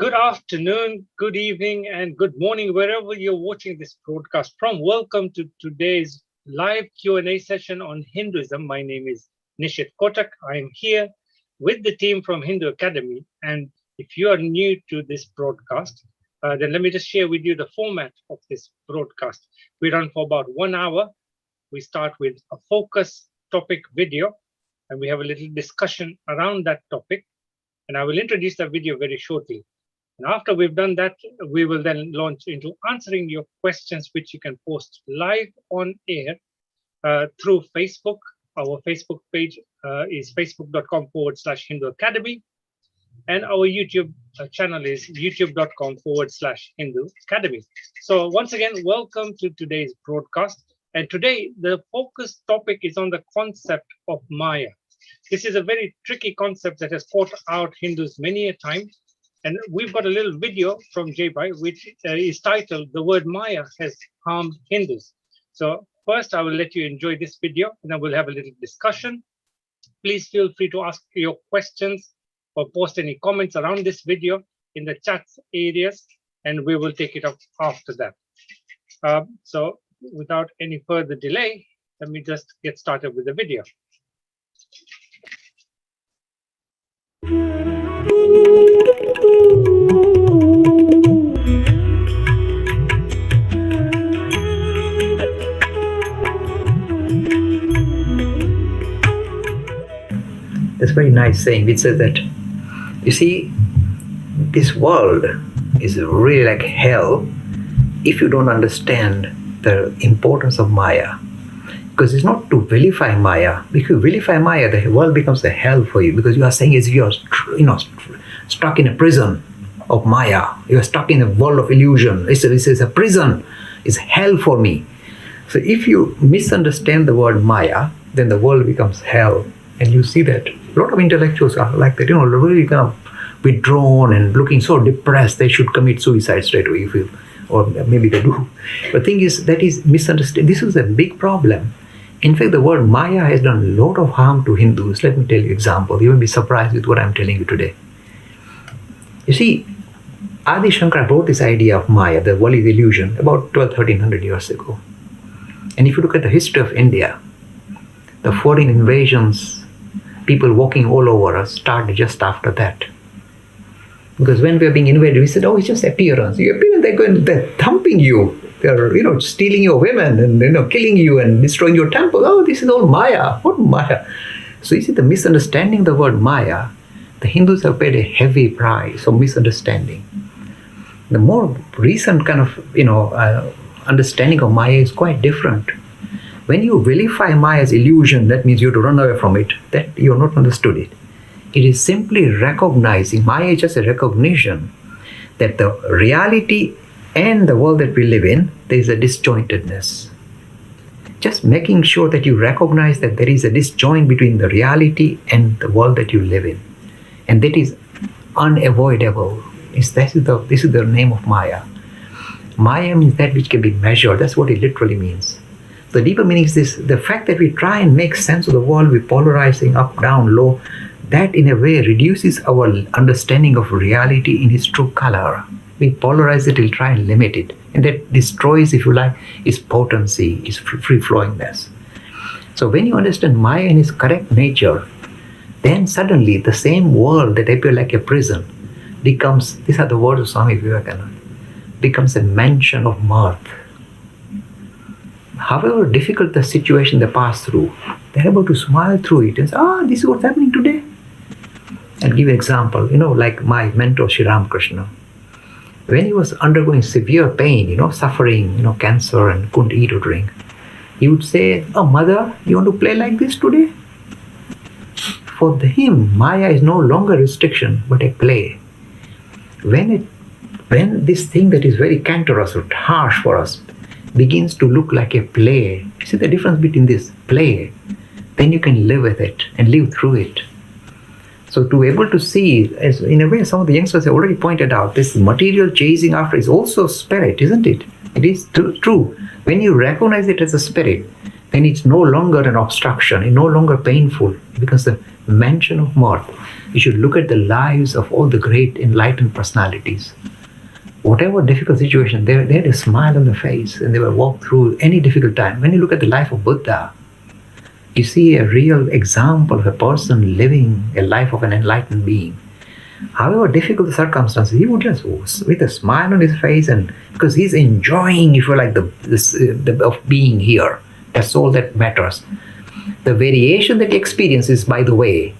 Good afternoon, good evening, and good morning, wherever you're watching this broadcast from. Welcome to today's live Q&A session on Hinduism. My name is Nishit Kotak. I am here with the team from Hindu Academy. And if you are new to this broadcast, then let me just share with you the format of this broadcast. We run for about 1 hour. We start with a focus topic video, and we have a little discussion around that topic. And I will introduce the video very shortly. And after we've done that, we will then launch into answering your questions, which you can post live on air through Facebook. Our Facebook page is facebook.com/Hindu Academy. And our YouTube channel is youtube.com/Hindu Academy. So once again, welcome to today's broadcast. And today, the focus topic is on the concept of Maya. This is a very tricky concept that has caught out Hindus many a time. And we've got a little video from Jaybai, which is titled, "The Word Maya Has Harmed Hindus." So first, I will let you enjoy this video, and then we'll have a little discussion. Please feel free to ask your questions or post any comments around this video in the chat areas, and we will take it up after that. So without any further delay, let me just get started with the video. It's a very nice saying which says that, you see, this world is really like hell if you don't understand the importance of Maya. Because it's not to vilify Maya. If you vilify Maya, the world becomes a hell for you, because you are saying as if you're stuck in a prison of Maya. You are stuck in a world of illusion. It's a prison. It's hell for me. So if you misunderstand the word Maya, then the world becomes hell. And you see that a lot of intellectuals are like that, really kind of withdrawn and looking so depressed they should commit suicide straight away, you feel. Or maybe they do. But the thing is, that is misunderstood. This is a big problem. In fact, the word Maya has done a lot of harm to Hindus. Let me tell you an example. You will be surprised with what I'm telling you today. You see, Adi Shankara brought this idea of Maya, the world is illusion, about 1300 years ago. And if you look at the history of India, the foreign invasions, people walking all over us, started just after that. Because when we were being invaded, we said, oh, it's just appearance. Your appearance, they're thumping you. They're, stealing your women and, killing you and destroying your temple. Oh, this is all Maya. What Maya? So you see, the misunderstanding the word Maya, the Hindus have paid a heavy price of misunderstanding. The more recent kind of, understanding of Maya is quite different. When you vilify Maya's illusion, that means you have to run away from it. That you have not understood it. It is simply recognizing, Maya is just a recognition that the reality and the world that we live in, there is a disjointedness. Just making sure that you recognize that there is a disjoint between the reality and the world that you live in. And that is unavoidable. This is the name of Maya. Maya means that which can be measured. That's what it literally means. The deeper meaning is this: the fact that we try and make sense of the world with polarizing up, down, low, that in a way reduces our understanding of reality in its true color. We polarize it, we'll try and limit it. And that destroys, if you like, its potency, its free-flowingness. So when you understand Maya in its correct nature, then suddenly the same world that appears like a prison becomes, these are the words of Swami Vivekananda, becomes a mansion of mirth. However difficult the situation they pass through, they're able to smile through it and say, this is what's happening today. I'll give you an example, like my mentor, Sri Ramakrishna. When he was undergoing severe pain, suffering, cancer and couldn't eat or drink, he would say, oh, mother, you want to play like this today? For him, Maya is no longer restriction, but a play. When this thing that is very cankerous or harsh for us begins to look like a play, you see the difference between this play, then you can live with it and live through it. So to be able to see, as in a way some of the youngsters have already pointed out, this material chasing after is also spirit, isn't it? It is true. When you recognize it as a spirit, And it's no longer an obstruction, it's no longer painful, it becomes the mansion of mirth. You should look at the lives of all the great enlightened personalities. Whatever difficult situation, they had a smile on their face and they will walk through any difficult time. When you look at the life of Buddha, you see a real example of a person living a life of an enlightened being. However difficult the circumstances, he would just, with a smile on his face, and because he's enjoying, if you like, the of being here. That's all that matters. The variation that he experiences, by the way,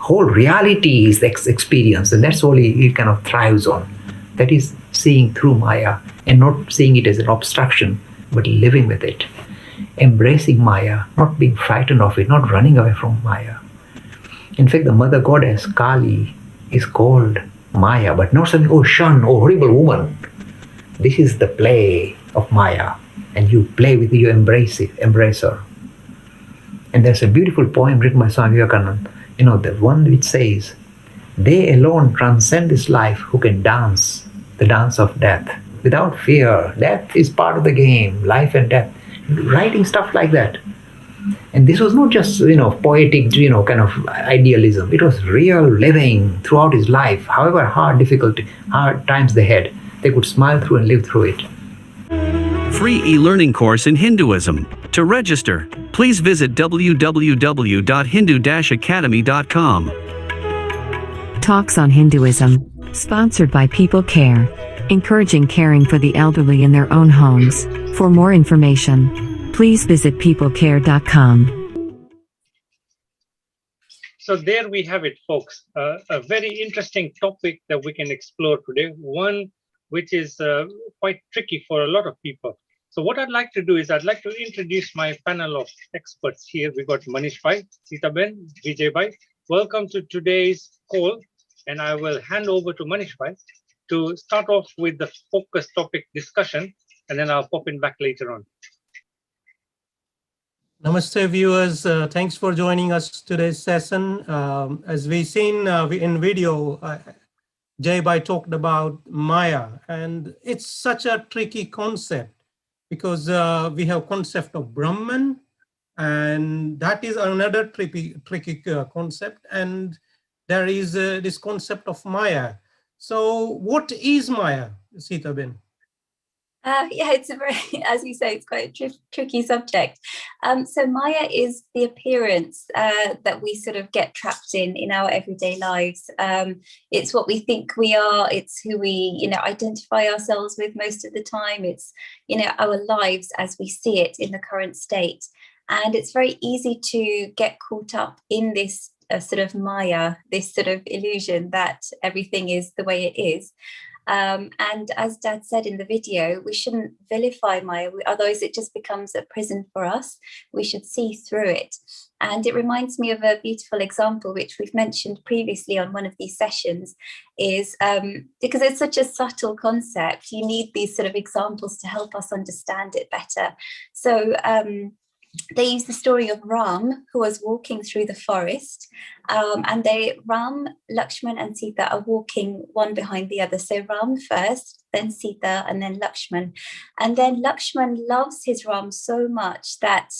whole reality is the experience, and that's all he kind of thrives on. That is seeing through Maya and not seeing it as an obstruction, but living with it. Embracing Maya, not being frightened of it, not running away from Maya. In fact, the mother goddess Kali is called Maya, but not saying, oh shun, oh horrible woman. This is the play of Maya, and you play with it, you embrace it, embrace her. And there's a beautiful poem written by Swami Vivekananda, the one which says, they alone transcend this life who can dance the dance of death without fear. Death is part of the game, life and death. Writing stuff like that. And this was not just, poetic, kind of idealism. It was real living throughout his life. However hard times they had, they could smile through and live through it. Free e-learning course in Hinduism. To register, please visit www.hindu-academy.com. Talks on Hinduism, sponsored by People Care, encouraging caring for the elderly in their own homes. For more information, please visit peoplecare.com. So there we have it, folks. A very interesting topic that we can explore today. One which is quite tricky for a lot of people. So what I'd like to do is I'd like to introduce my panel of experts here. We got Manish Bhai, Sita Ben, Vijay Bhai. Welcome to today's call. And I will hand over to Manish Bhai to start off with the focus topic discussion, and then I'll pop in back later on. Namaste viewers, thanks for joining us today's session. As we've seen in video, Jay Bhai talked about Maya, and it's such a tricky concept because we have concept of Brahman, and that is another tricky concept, and there is this concept of Maya. So what is Maya, Sita Ben? Yeah, it's a very, as you say, it's quite a tricky subject. So Maya is the appearance that we sort of get trapped in our everyday lives. It's what we think we are. It's who we, identify ourselves with most of the time. It's, our lives as we see it in the current state. And it's very easy to get caught up in this sort of Maya, this sort of illusion that everything is the way it is. And as Dad said in the video, we shouldn't vilify Maya, otherwise it just becomes a prison for us. We should see through it. And it reminds me of a beautiful example, which we've mentioned previously on one of these sessions, is because it's such a subtle concept, you need these sort of examples to help us understand it better. So they use the story of Ram, who was walking through the forest, and Ram, Lakshman and Sita are walking one behind the other. So Ram first, then Sita, and then Lakshman. And then Lakshman loves his Ram so much that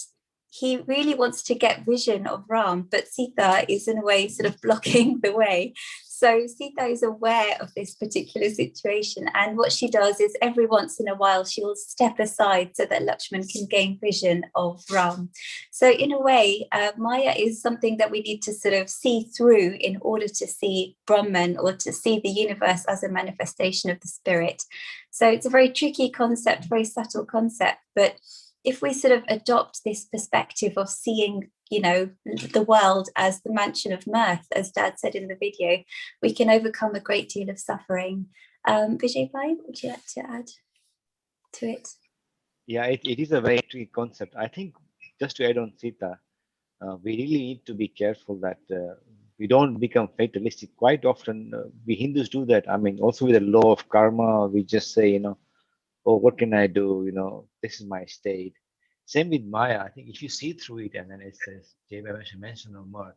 he really wants to get vision of Ram, but Sita is in a way sort of blocking the way. So Sita is aware of this particular situation, and what she does is every once in a while she will step aside so that Lakshman can gain vision of Ram. So in a way, Maya is something that we need to sort of see through in order to see Brahman, or to see the universe as a manifestation of the spirit. So it's a very tricky concept, very subtle concept, but if we sort of adopt this perspective of seeing, the world as the mansion of mirth, as Dad said in the video, we can overcome a great deal of suffering. Vijay Bhai, would you like to add to it? Yeah, it is a very tricky concept. I think just to add on Sita, we really need to be careful that we don't become fatalistic. Quite often, we Hindus do that. I mean, also with the law of karma, we just say, oh, what can I do? This is my state. Same with Maya. I think if you see through it, and then it says, Jay mentioned on mirth,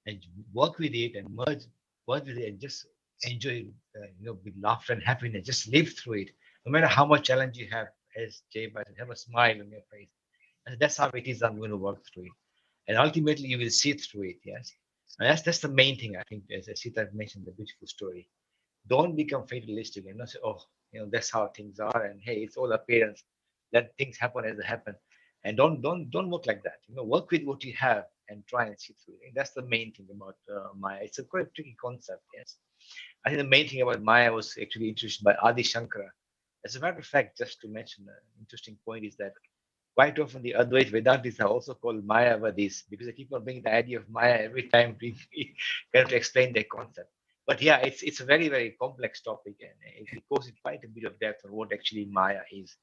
and work with it and work with it, and just enjoy, with laughter and happiness. Just live through it, no matter how much challenge you have. As Jay said, have a smile on your face, And that's how it is. I'm going to work through it, and ultimately you will see through it. Yes, and that's the main thing. I think, as Sita mentioned, the beautiful story. Don't become fatalistic and not say, oh, that's how things are, and hey, it's all appearance. Let things happen as they happen, and don't work like that. Work with what you have and try and see through it. And that's the main thing about Maya. It's a quite tricky concept. Yes, I think the main thing about Maya was actually introduced by Adi Shankara. As a matter of fact, just to mention an interesting point is that quite often the Advait Vedantis are also called Mayavadis because they keep on bringing the idea of Maya every time we kind of explain their concept. But yeah, it's a very, very complex topic, and it goes in quite a bit of depth on what actually Maya is.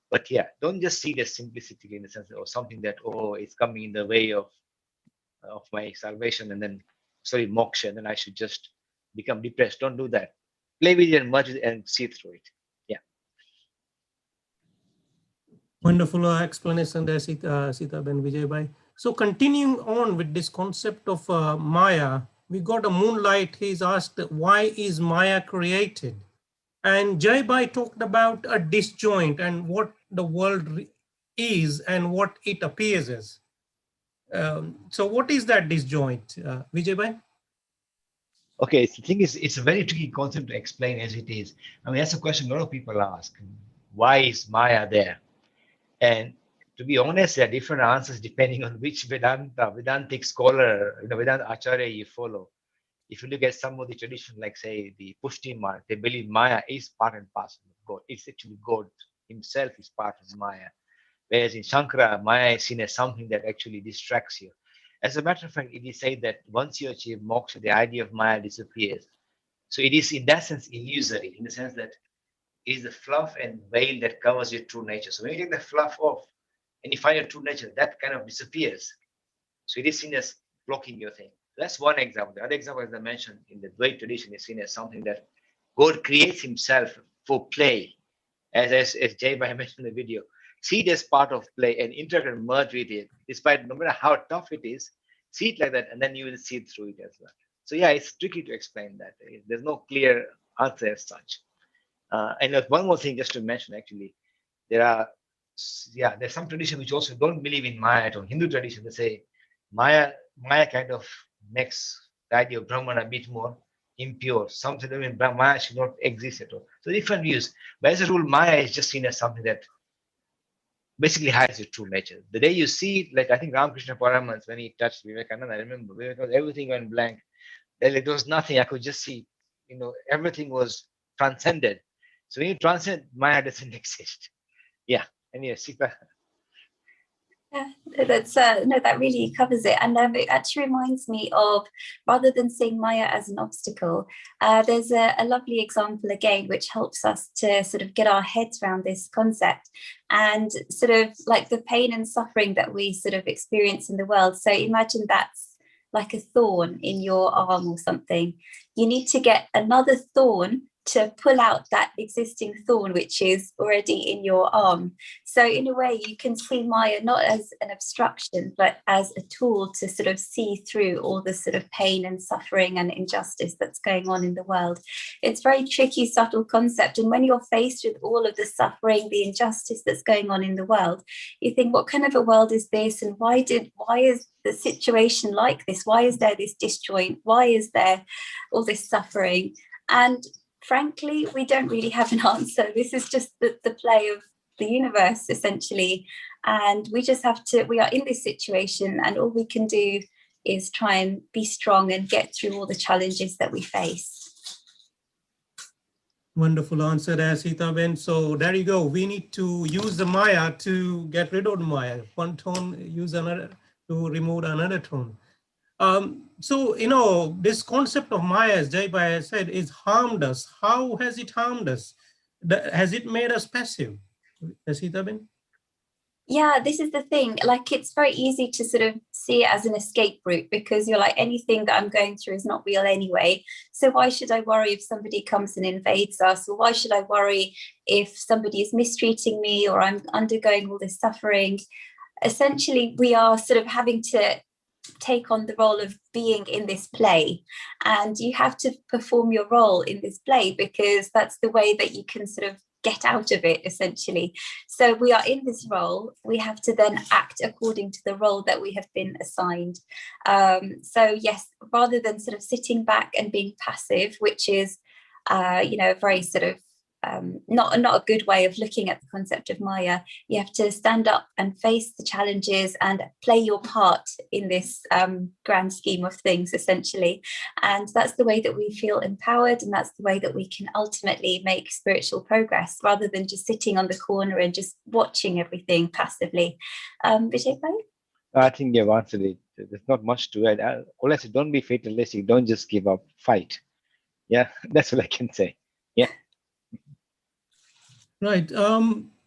But yeah, don't just see it as simplicity in the sense of something that, oh, it's coming in the way of my salvation, and then moksha, and then I should just become depressed. Don't do that. Play with it and merge it and see through it. Yeah. Wonderful explanation there, Sita Ben Vijay. So continuing on with this concept of Maya, we got a Moonlight. He's asked, why is Maya created? And Jai Bhai talked about a disjoint and what the world is and what it appears as. So what is that disjoint, Vijay Bhai? Okay, the thing is, it's a very tricky concept to explain as it is. I mean, that's a question a lot of people ask. Why is Maya there? And to be honest, there are different answers depending on which Vedantic scholar, Vedanta Acharya you follow. If you look at some of the tradition, like say the Pushti Mark, they believe Maya is part and parcel of God. It's actually God himself is part of Maya. Whereas in Shankara, Maya is seen as something that actually distracts you. As a matter of fact, it is said that once you achieve moksha, the idea of Maya disappears. So it is in that sense illusory, in the sense that it is the fluff and veil that covers your true nature. So when you take the fluff off and you find your true nature, that kind of disappears. So it is seen as blocking your thing. That's one example. The other example, as I mentioned, in the Dvait tradition, is seen as something that God creates himself for play. As Jai Bhai mentioned in the video, see it as part of play and interact and merge with it, despite no matter how tough it is, see it like that, and then you will see it through it as well. So yeah, it's tricky to explain that. There's no clear answer as such. And one more thing just to mention, actually, there's some tradition which also don't believe in Maya at all. Hindu tradition, they say Maya kind of makes the idea of Brahman a bit more impure. Some say that Maya should not exist at all. So different views. But as a rule, Maya is just seen as something that basically hides your true nature. The day you see it, like I think Ramakrishna Paramahans, when he touched Vivekananda, I remember everything went blank. There was nothing. I could just see, everything was transcended. So when you transcend, Maya doesn't exist. Yeah. Anyway, Sita. Yeah, that's no, that really covers it, and it actually reminds me of, rather than seeing Maya as an obstacle, there's a lovely example again which helps us to sort of get our heads around this concept and sort of like the pain and suffering that we sort of experience in the world. So imagine that's like a thorn in your arm or something. You need to get another thorn to pull out that existing thorn which is already in your arm. So in a way you can see Maya not as an obstruction but as a tool to sort of see through all the sort of pain and suffering and injustice that's going on in the world. It's a very tricky, subtle concept, and when you're faced with all of the suffering, the injustice that's going on in the world, you think, what kind of a world is this, and why is the situation like this? Why is there this disjoint? Why is there all this suffering? And frankly, we don't really have an answer. This is just the play of the universe, essentially. And we just we are in this situation, and all we can do is try and be strong and get through all the challenges that we face. Wonderful answer there, Sita Ben. So there you go. We need to use the Maya to get rid of the Maya. One tone, use another to remove another tone. So, this concept of Maya, as Jai Bhai has said, is harmed us. How has it harmed us? Has it made us passive? Sita Ben? Yeah, this is the thing. Like, it's very easy to sort of see it as an escape route because you're like, anything that I'm going through is not real anyway. So why should I worry if somebody comes and invades us? Or why should I worry if somebody is mistreating me or I'm undergoing all this suffering? Essentially, we are sort of having to take on the role of being in this play, and you have to perform your role in this play because that's the way that you can sort of get out of it, essentially. So we are in this role. We have to then act according to the role that we have been assigned. So yes, rather than sort of sitting back and being passive, which is, a very sort of not a good way of looking at the concept of Maya. You have to stand up and face the challenges and play your part in this grand scheme of things, essentially. And that's the way that we feel empowered, and that's the way that we can ultimately make spiritual progress, rather than just sitting on the corner and just watching everything passively. Vijay bhai? I think you've answered it. There's not much to add. All I said, don't be fatalistic. Don't just give up. Fight. Yeah, that's what I can say. Yeah. Right.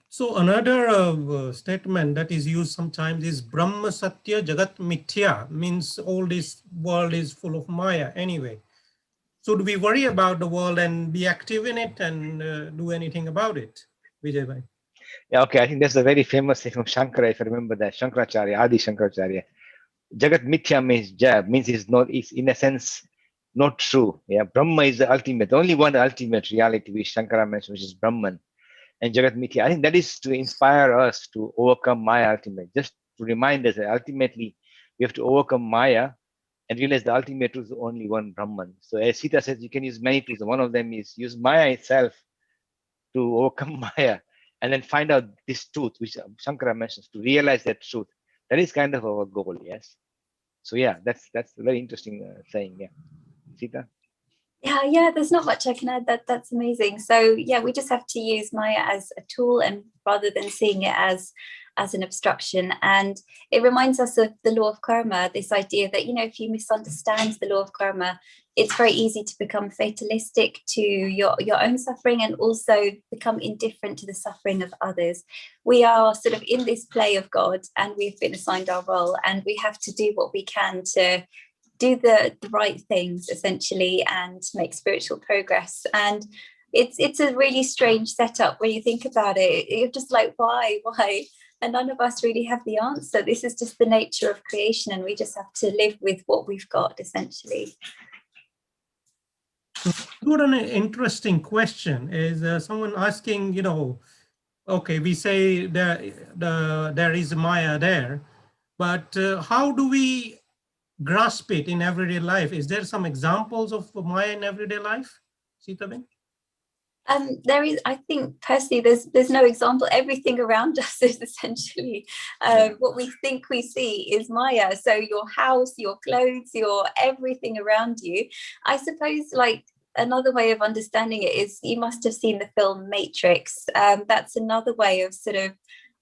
So another statement that is used sometimes is Brahma Satya Jagat Mithya, means all this world is full of Maya anyway. So do we worry about the world and be active in it and do anything about it? Vijay bhai? Yeah, okay. I think that's a very famous thing from Shankara, if I remember that. Shankaracharya, Adi Shankaracharya. Jagat Mithya means is in a sense not true. Yeah, Brahma is the ultimate, only one ultimate reality which Shankara mentioned, which is Brahman. And Jagat Mithya, I think that is to inspire us to overcome Maya ultimate, just to remind us that ultimately we have to overcome Maya and realize the ultimate truth is only one Brahman. So as Sita says, you can use many tools. One of them is use Maya itself to overcome Maya and then find out this truth, which Shankara mentions, to realize that truth. That is kind of our goal, yes. So yeah, that's a very interesting saying, yeah. Sita? Yeah, there's not much I can add. That's amazing. So yeah, we just have to use Maya as a tool, and rather than seeing it as an obstruction. And it reminds us of the law of karma, this idea that, if you misunderstand the law of karma, it's very easy to become fatalistic to your own suffering, and also become indifferent to the suffering of others. We are sort of in this play of God, and we've been assigned our role, and we have to do what we can to do the right things, essentially, and make spiritual progress. And it's a really strange setup when you think about it. You're just like, why? And none of us really have the answer. This is just the nature of creation, and we just have to live with what we've got, essentially. What an interesting question is someone asking, okay, we say there is Maya there, but how do we grasp it in everyday life? Is there some examples of Maya in everyday life, Sita Ben? There is, I think personally, there's no example. Everything around us is essentially what we think we see is Maya. So your house, your clothes, your everything around you. I suppose, like, another way of understanding it is, you must have seen the film Matrix. That's another way of sort of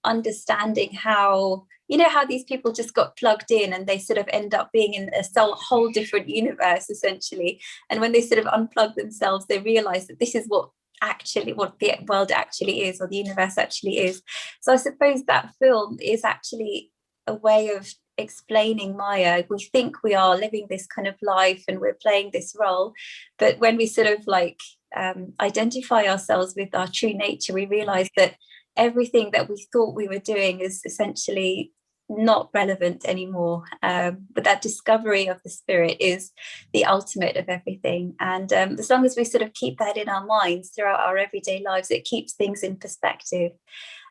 understanding how, how these people just got plugged in and they sort of end up being in a whole different universe, essentially. And when they sort of unplug themselves, they realize that this is what the world actually is, or the universe actually is. So I suppose that film is actually a way of explaining Maya. We think we are living this kind of life and we're playing this role, but when we sort of identify ourselves with our true nature, we realize that everything that we thought we were doing is essentially not relevant anymore. But that discovery of the spirit is the ultimate of everything. And as long as we sort of keep that in our minds throughout our everyday lives, it keeps things in perspective.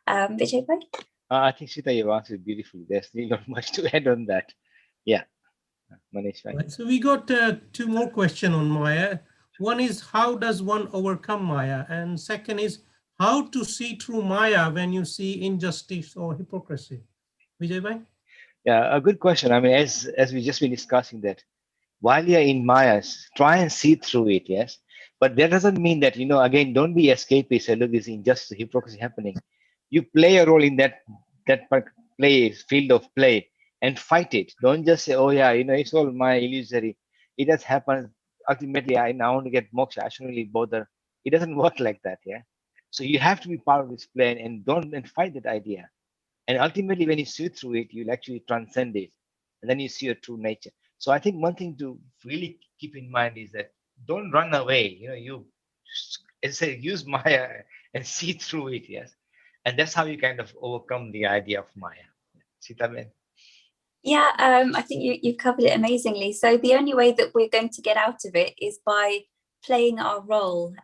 Vijay bhai? I think Sita, you answered beautifully. There's really not much to add on that. Yeah. Manish, right? Right, so we got two more questions on Maya. One is, how does one overcome Maya? And second is, how to see through Maya when you see injustice or hypocrisy? Vijay bhai? Yeah, a good question. I mean, as we just been discussing that, while you're in Maya, try and see through it, yes. But that doesn't mean that, again, don't be escapist. Say, look, this injustice, hypocrisy happening. You play a role in that field of play, and fight it. Don't just say, oh yeah, it's all my illusory. It has happened. Ultimately, I now want to get moksha. I shouldn't really bother. It doesn't work like that, yeah. So you have to be part of this plan and fight that idea. And ultimately, when you see through it, you'll actually transcend it, and then you see your true nature. So I think one thing to really keep in mind is that don't run away. You, as I say, use Maya and see through it, yes. And that's how you kind of overcome the idea of Maya. Sita Ben? Yeah, I think you've covered it amazingly. So the only way that we're going to get out of it is by playing our role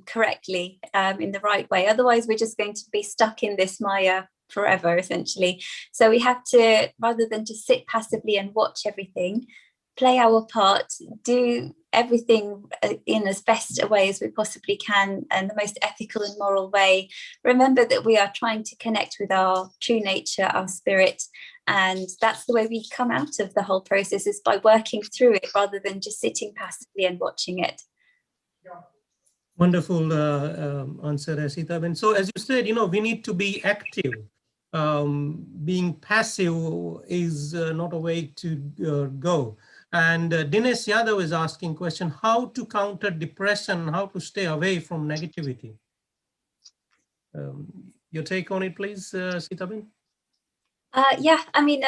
correctly, in the right way. Otherwise, we're just going to be stuck in this Maya forever, essentially. So we have to, rather than just sit passively and watch everything, play our part, do everything in as best a way as we possibly can, and the most ethical and moral way. Remember that we are trying to connect with our true nature, our spirit, and that's the way we come out of the whole process, is by working through it rather than just sitting passively and watching it. Wonderful answer, Asita. And so, as you said, we need to be active. Being passive is not a way to go. And Dinesh Yadav is asking question, how to counter depression, how to stay away from negativity? Your take on it, please, Sitaben? Yeah, I mean,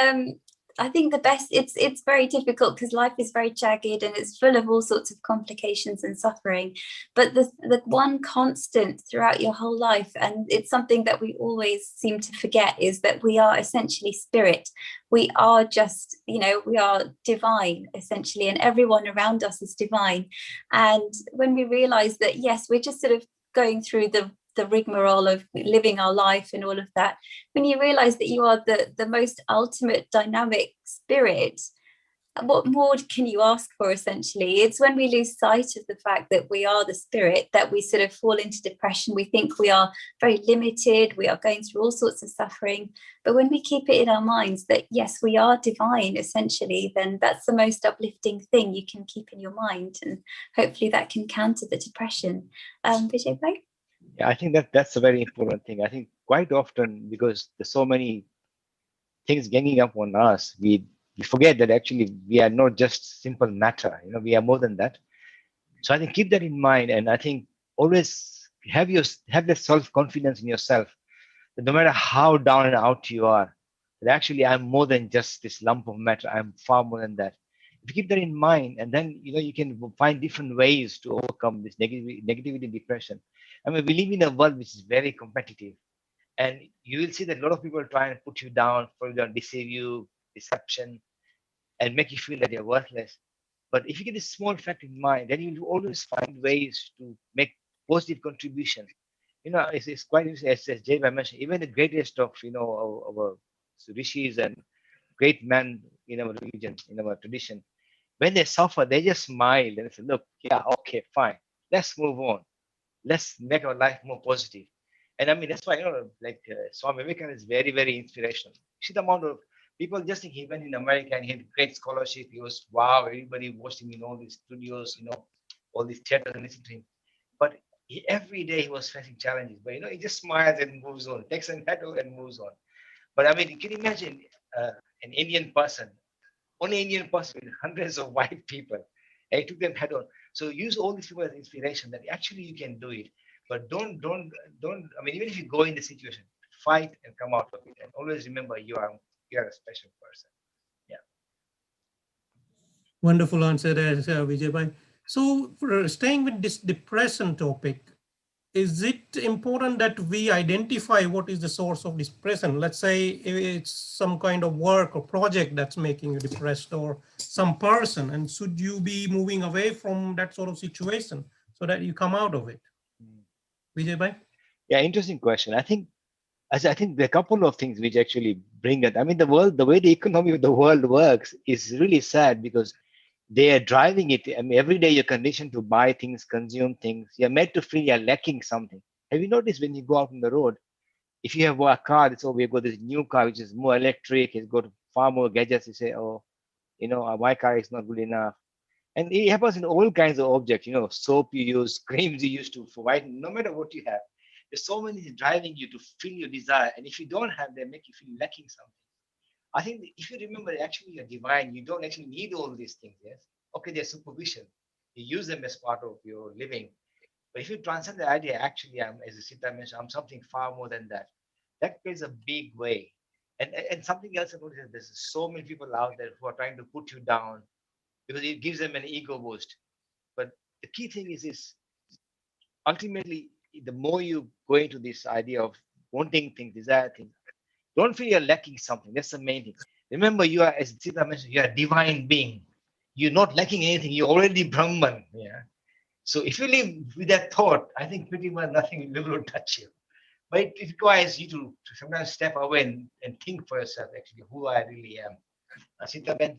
I think the best, it's very difficult because life is very jagged and it's full of all sorts of complications and suffering. But the one constant throughout your whole life, and it's something that we always seem to forget, is that we are essentially spirit. We are just, we are divine, essentially, and everyone around us is divine. And when we realize that, yes, we're just sort of going through the rigmarole of living our life and all of that, when you realize that you are the most ultimate dynamic spirit, what more can you ask for, essentially? It's when we lose sight of the fact that we are the spirit that we sort of fall into depression. We think we are very limited, we are going through all sorts of suffering. But when we keep it in our minds that, yes, we are divine, essentially, then that's the most uplifting thing you can keep in your mind. And hopefully that can counter the depression. Vijay Bhai? Yeah, I think that's a very important thing. I think quite often, because there's so many things ganging up on us, we forget that actually we are not just simple matter. We are more than that. So I think keep that in mind, and I think always have that self-confidence in yourself that no matter how down and out you are, that actually I'm more than just this lump of matter. I'm far more than that. If you keep that in mind, and then you can find different ways to overcome this negativity and depression. I mean, we live in a world which is very competitive, and you will see that a lot of people try and put you down, for example, deceive you, deception, and make you feel that you're worthless. But if you get this small fact in mind, then you'll always find ways to make positive contribution. It's quite interesting, as Jay mentioned, even the greatest of our rishis and great men in our religion, in our tradition, when they suffer, they just smile and say, "Look, yeah, okay, fine, let's move on. Let's make our life more positive." And I mean, that's why, Swami Vivekananda is very, very inspirational. See the amount of people just think he went in America and he had great scholarship. He was, wow, everybody watched him in all these studios, all these theaters and listened to him. But every day he was facing challenges. But, he just smiles and moves on, takes a medal and moves on. But I mean, you can imagine an Indian person, only Indian person with hundreds of white people. And he took them head on. So use all these people as inspiration that actually you can do it. But don't. I mean, even if you go in the situation, fight and come out of it, and always remember you are a special person. Yeah. Wonderful answer there, Vijay Bhai. So, for staying with this depression topic, is it important that we identify what is the source of depression? Let's say it's some kind of work or project that's making you depressed, or some person, and should you be moving away from that sort of situation so that you come out of it? Vijay Bhai? Yeah, interesting question. I think there are a couple of things which actually bring it. I mean, the way the economy of the world works is really sad, because they are driving it. I mean, every day you're conditioned to buy things, consume things. You're made to feel you're lacking something. Have you noticed when you go out on the road, if you have a car, it's, we've got this new car which is more electric, it's got far more gadgets. You say, oh, my car is not good enough. And it happens in all kinds of objects, soap you use, creams you use to whiten, no matter what you have. There's so many things driving you to feel your desire. And if you don't have, they make you feel lacking something. I think if you remember, actually you're divine, you don't actually need all these things, yes? Okay, they're supervision. You use them as part of your living. But if you transcend the idea, actually, as Sita mentioned, I'm something far more than that. That plays a big way. And something else I noticed, there's so many people out there who are trying to put you down because it gives them an ego boost. But the key thing is ultimately, the more you go into this idea of wanting things, desire things, don't feel you're lacking something. That's the main thing. Remember, you are, as Sita mentioned, you are a divine being. You're not lacking anything. You're already Brahman. Yeah. So if you live with that thought, I think pretty much nothing will be able to touch you. But it requires you to sometimes step away and think for yourself, actually, who I really am. Asita Ben?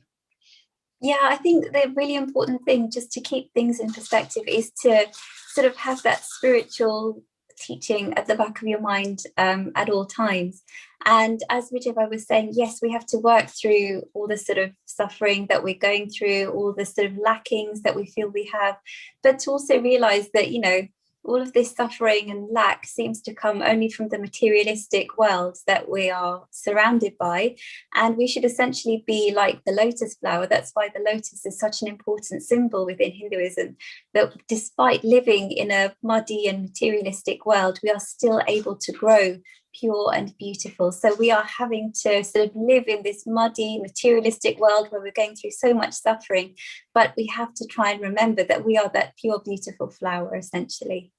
Yeah, I think the really important thing, just to keep things in perspective, is to sort of have that spiritual teaching at the back of your mind at all times. And as Vijay was saying, yes, we have to work through all the sort of suffering that we're going through, all the sort of lackings that we feel we have, but to also realize that, you know, all of this suffering and lack seems to come only from the materialistic world that we are surrounded by. And we should essentially be like the lotus flower. That's why the lotus is such an important symbol within Hinduism, that despite living in a muddy and materialistic world, we are still able to grow pure and beautiful. So we are having to sort of live in this muddy, materialistic world where we're going through so much suffering, but we have to try and remember that we are that pure, beautiful flower, essentially.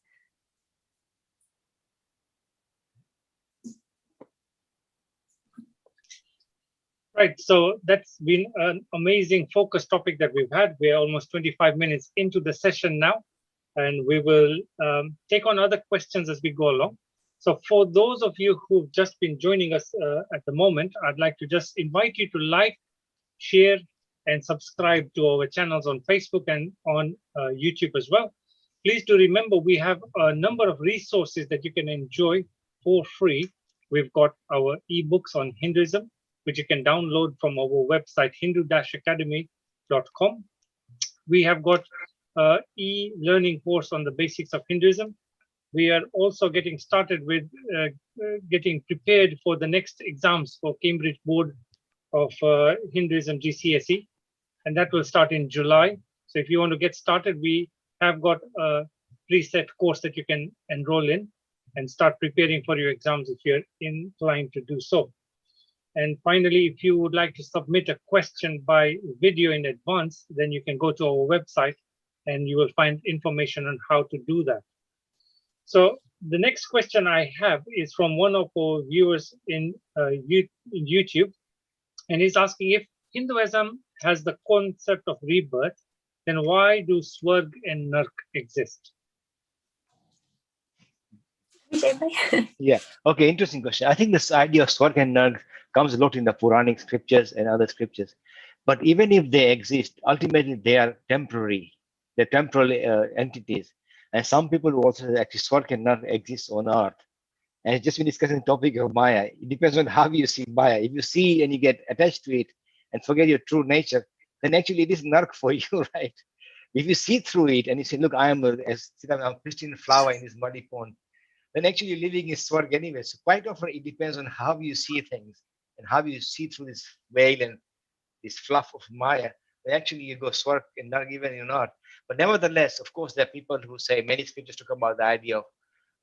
Right, so that's been an amazing focus topic that we've had. We're almost 25 minutes into the session now, and we will take on other questions as we go along. So for those of you who've just been joining us at the moment, I'd like to just invite you to like, share, and subscribe to our channels on Facebook and on YouTube as well. Please do remember we have a number of resources that you can enjoy for free. We've got our ebooks on Hinduism, which you can download from our website, hindu-academy.com. We have got an e-learning course on the basics of Hinduism. We are also getting started with getting prepared for the next exams for Cambridge Board of Hinduism GCSE, and that will start in July. So if you want to get started, we have got a preset course that you can enroll in and start preparing for your exams if you're inclined to do so. And finally, if you would like to submit a question by video in advance, then you can go to our website and you will find information on how to do that. So the next question I have is from one of our viewers in YouTube, and he's asking, if Hinduism has the concept of rebirth, then why do Swarg and Nark exist? Yeah, okay, interesting question. I think this idea of Swarg and Nark comes a lot in the Puranic scriptures and other scriptures. But even if they exist, ultimately they are temporary. They're temporal entities. And some people will also say actually Swarg and Nark exist on earth. And it's just been discussing the topic of Maya. It depends on how you see Maya. If you see and you get attached to it and forget your true nature, then actually it is Nark for you, right? If you see through it and you say, look, I'm a pristine flower in this muddy pond, then actually you're living in Swarg anyway. So quite often it depends on how you see things and how you see through this veil and this fluff of Maya. Then actually you go Swarg and Nark even you're not. But nevertheless, of course, there are people who say, many scriptures talk about the idea of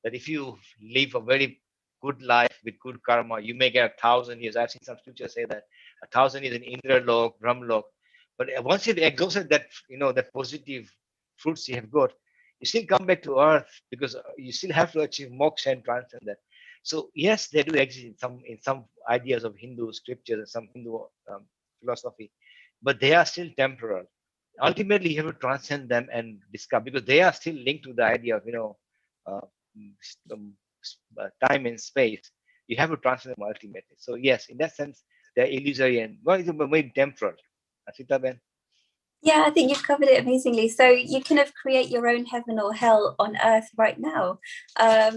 that if you live a very good life with good karma, you may get 1,000 years. I've seen some scriptures say that 1,000 years in Indra lok, Brahmlok. But once you've exhausted that, that positive fruits you have got, you still come back to earth because you still have to achieve moksha and transcend that. So yes, they do exist in some ideas of Hindu scriptures and some Hindu philosophy, but they are still temporal. Ultimately, you have to transcend them and discover, because they are still linked to the idea of time and space. You have to transcend them ultimately. So yes, in that sense, they're illusory and very temporal. Asita Ben? Yeah, I think you've covered it amazingly. So you kind of create your own heaven or hell on earth right now,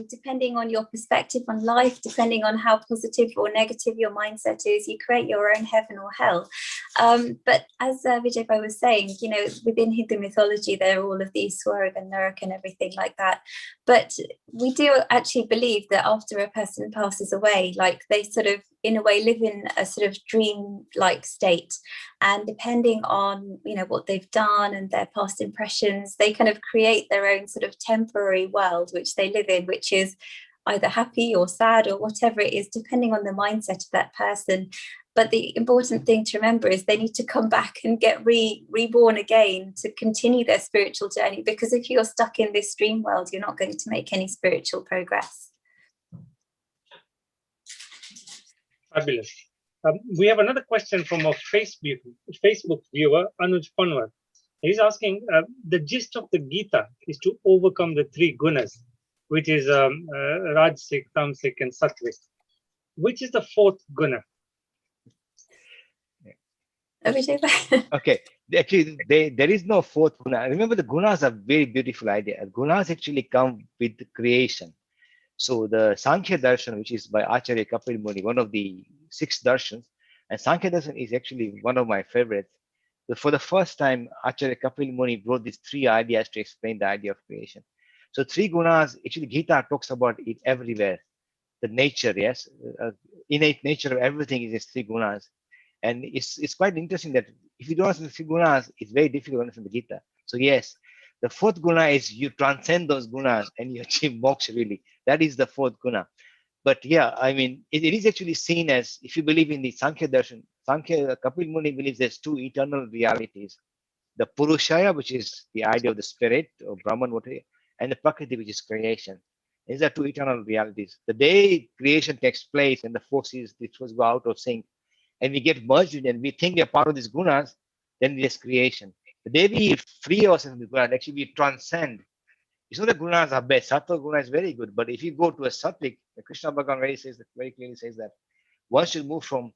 depending on your perspective on life, depending on how positive or negative your mindset is, you create your own heaven or hell. But as Vijay was saying, within Hindu mythology, there are all of these Swarg and Nark and everything like that. But we do actually believe that after a person passes away, like they sort of, in a way, live in a sort of dream-like state. And depending on, what they've done and their past impressions, they kind of create their own sort of temporary world, which they live in, which is either happy or sad or whatever it is, depending on the mindset of that person. But the important thing to remember is they need to come back and get reborn again to continue their spiritual journey. Because if you're stuck in this dream world, you're not going to make any spiritual progress. Fabulous. We have another question from a Facebook viewer, Anuj Panwar. He's asking, the gist of the Gita is to overcome the three gunas, which is Rajasic, Tamasic, and Sattvic. Which is the fourth guna? Okay, actually, there is no fourth guna. Remember, the gunas are very beautiful idea. Gunas actually come with creation. So the Sankhya Darshan, which is by Acharya Kapil Muni, one of the 6 darshans, and Sankhya Darshan is actually one of my favorites. For the first time, Acharya Kapil Muni brought these 3 ideas to explain the idea of creation. So 3 gunas, actually Gita talks about it everywhere. The nature, yes, innate nature of everything is these 3 gunas. And it's quite interesting that if you don't understand the 3 gunas, it's very difficult to understand the Gita. So yes, the 4th guna is you transcend those gunas and you achieve moksha really. That is the 4th guna. But yeah, I mean, it is actually seen as, if you believe in the Sankhya Darshan, Sankhya Kapil Muni believes there's 2 eternal realities. The Purushaya, which is the idea of the spirit, or Brahman, whatever, and the Prakriti, which is creation. These are 2 eternal realities. The day creation takes place and the forces go out of sync, and we get merged in and we think we are part of these gunas, then there's creation. The day we free ourselves from the gunas, actually we transcend. It's not the gunas are best. Sattva guna is very good, but if you go to a sattvic, Krishna Bhagavan very clearly says that one should move from